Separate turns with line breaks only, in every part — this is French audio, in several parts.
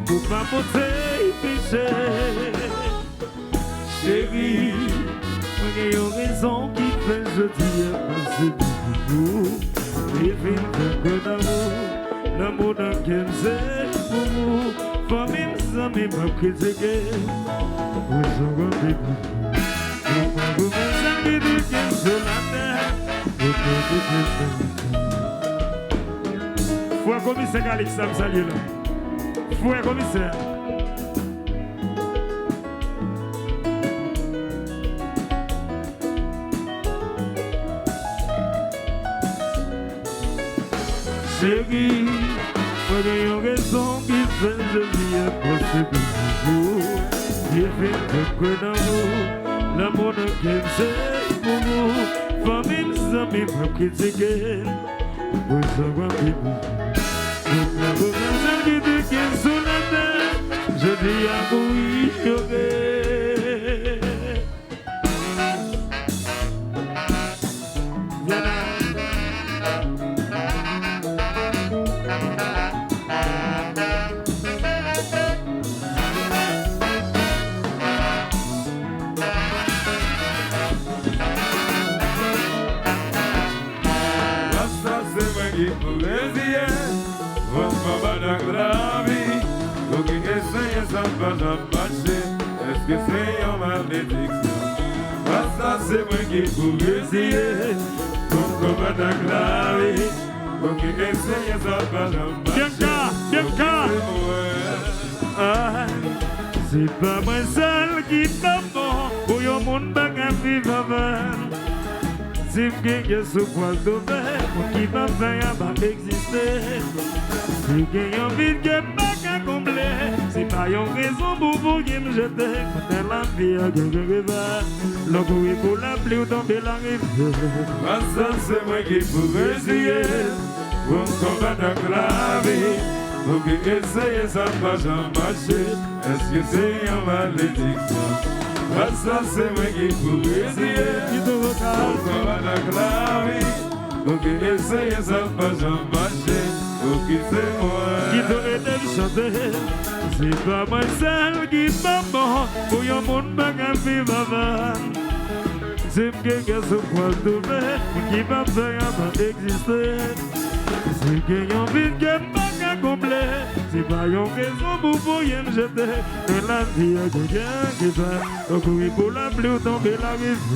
pour pas monter péché. Chérie, il y a une raison qui fait je dis à ce bout. Et vite que d'amour, l'amour d'un qu'elle c'est pour vous. Famille, ça m'a pas critiqué. Vous en rendez-vous. Vous m'avez dit qu'elle sur la terre. Frère commissaire Alexandre, salut là. Frère commissaire. Chérie, moi j'ai une raison qui fait je vis à penser pour vous. J'ai fait de d'amour, l'amour de qui c'est pour vous. Famille, amis, pas critiquer. Vous en rendez-vous. Donc la bonne qui dit qu'elle sous la terre, je dis à vous, yoga. Viens là.
Est-ce que c'est une malédiction? Ça c'est moi qui pourrais essayer. Comme d'acclamer. Donc essaye ça pas
Bianca. C'est pas moi seul qui t'aime. Pour y'a mon bague vivre avant. Si quelqu'un se croit d'ouvert, pour qui va faire pas exister. Si quelqu'un envie de pas combler, c'est pas une raison pour vous qui me jeter. Quand la vie a gagné, le bruit pour la pluie ou tomber la rive.
Ça c'est moi qui pourrais essayer. Pour combattre la vie. Donc essayer ça pas jamais marcher. Est-ce que c'est une malédiction? Ça c'est moi qui pourrais essayer. Pour combattre la vie. Donc essayer ça pas jamais marcher. Pour qui c'est moi
qui t'aurait de chanter. C'est pas moi seul qui m'aime. Pour y'a mon bague à vivre avant. C'est quelqu'un se croit d'ouvert. Pour qui va faire pas exister. C'est quelqu'un envie de pas combler. C'est pas une raison pour vous rien me jeter. Et la vie a quelqu'un qui va. Au courir pour la pluie ou tomber la rive.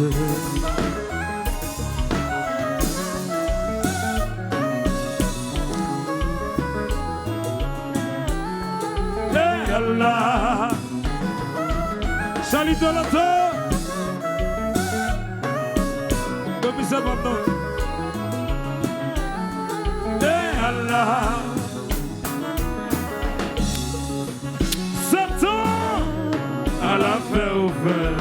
Allah, salut de l'auto, commissaire maintenant. Allah, Satan, à la faire ouvert.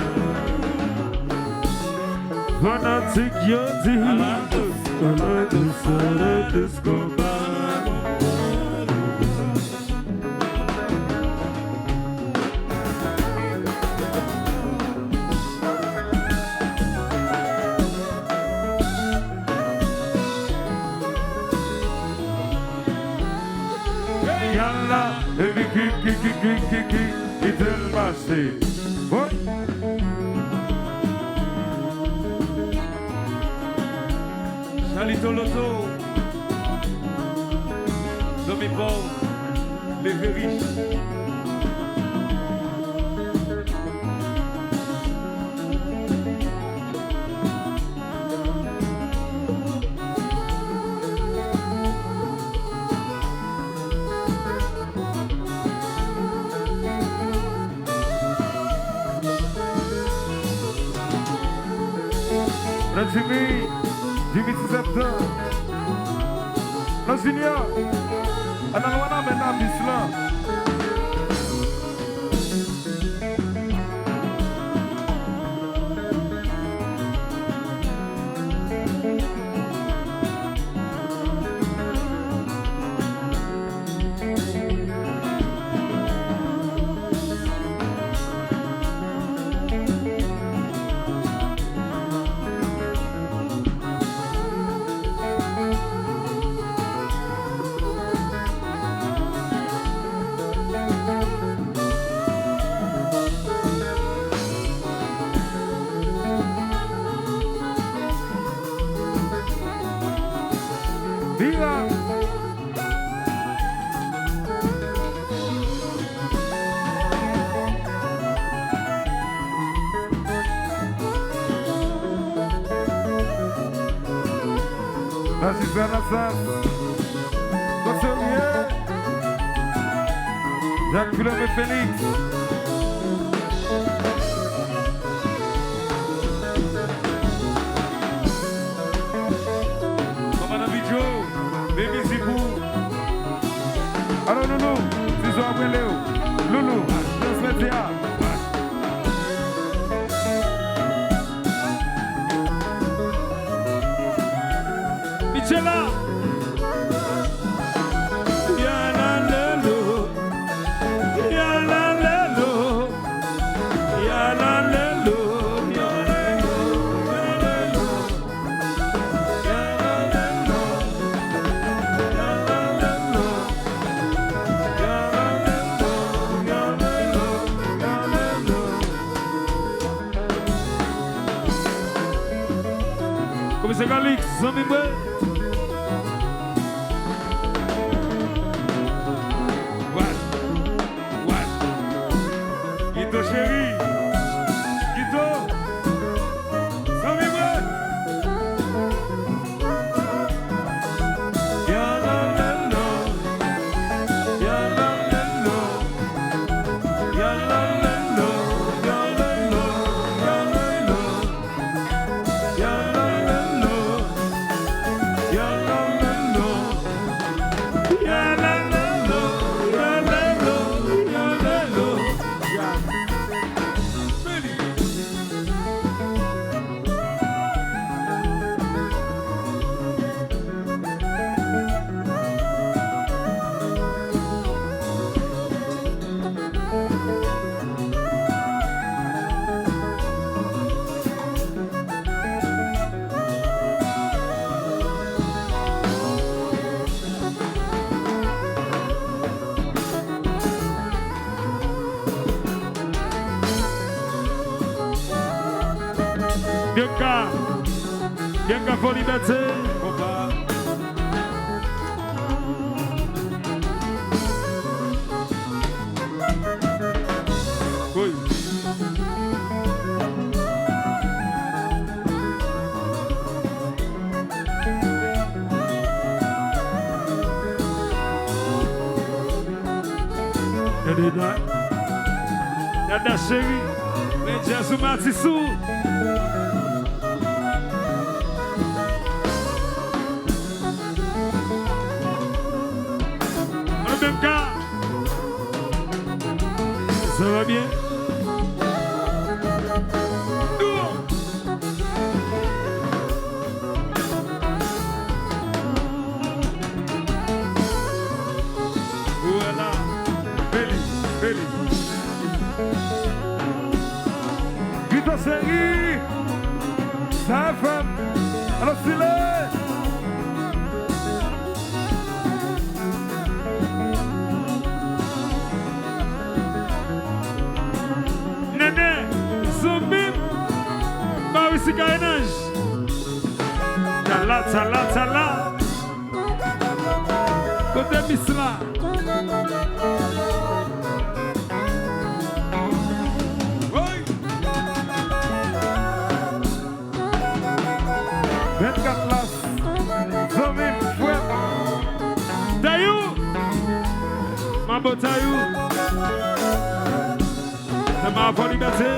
Fanatique, yo dit, on a tout seul de ce combat.
Et qui est le passé? Oui.
Chalito Loto, Domi Paul, les riches.
Jimmy 6 septembre. Non, Junior. Anawana maintenant, Bislan. La Gisèle Assas. Cosselier. Jacques Philomé Félix. Commandant Bidjo. Bébé Zibou. Alors Loulou. Ciso Abreleo. Loulou. Transmédia. Michela. Commissaire Galix, Zami Mbe. What? Guito chéri. Guito. Zami Mbe. Yalalelo. Yalalelo. Yalalelo. Yalalelo. Yalalelo. Bianca pour Liberté. Oui. Yada chéri, mais Jésus m'a dit sous. Ça va bien? Voilà. Beli. Guito Série. Sa femme. Alors stylé. Tala. Côté Misla. Oui. 24 places. Zomim, fouet. Tayou. Mambo Tayou. C'est ma bonne liberté.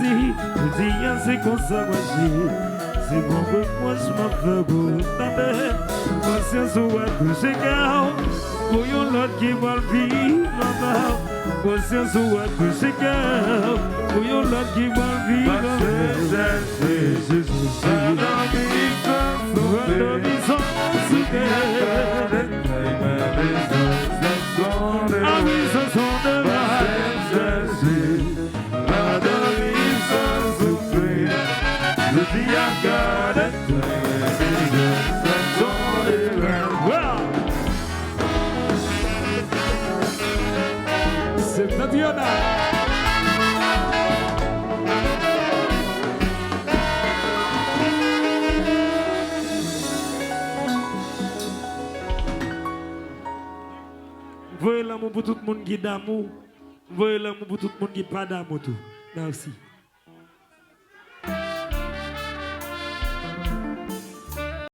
dit, je dis, c'est comme ça, c'est bon que moi je m'en fais beau. Conscience ou à toucher car, pour yon l'autre qui va le vivre, maman. Conscience ou à toucher car, pour yon l'autre qui va le vivre. Jésus, ah oui, ce sont de c'est Tatiana. Voyez l'amour pour tout le monde qui d'amour. Voyez l'amour pour tout le monde qui pas d'amour. Merci.